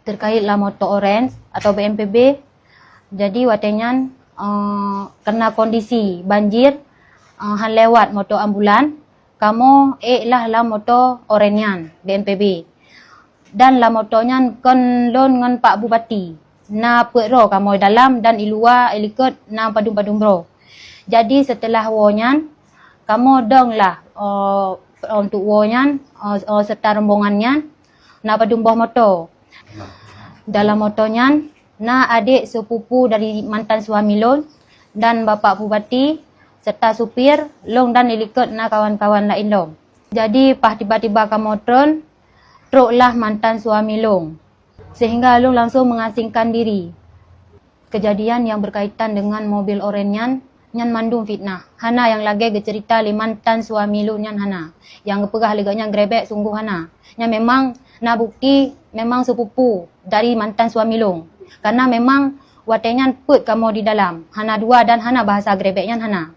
terkaitlah motor orange atau BNPB. Jadi watenyan kena kondisi banjir han lewat motor ambulan, kamu lah motor orange BNPB. Dan lah motornya kon lon ngan Pak Bupati. Na ro kamu dalam dan iluar ilikut na padum-padum bro. Jadi setelah wonyan kamu dong lah untuk wonyan serta rombongannya na padum bawah motor. Dalam motornya na adik sepupu dari mantan suami lon dan Bapak Bupati serta supir long dan ilikut na kawan-kawan lain long. Jadi tiba-tiba kamu truk lah mantan suami long. Sehingga long langsung mengasingkan diri. Kejadian yang berkaitan dengan mobil orange nyan mandung fitnah. Hana yang lagi cerita mantan suami lu nyan hana. Yang kepegah leganya grebek sungguh hana. Yang memang na bukti memang sepupu dari mantan suami lu. Karena memang watenya put kamu di dalam. Hana dua dan hana bahasa grebeknya hana.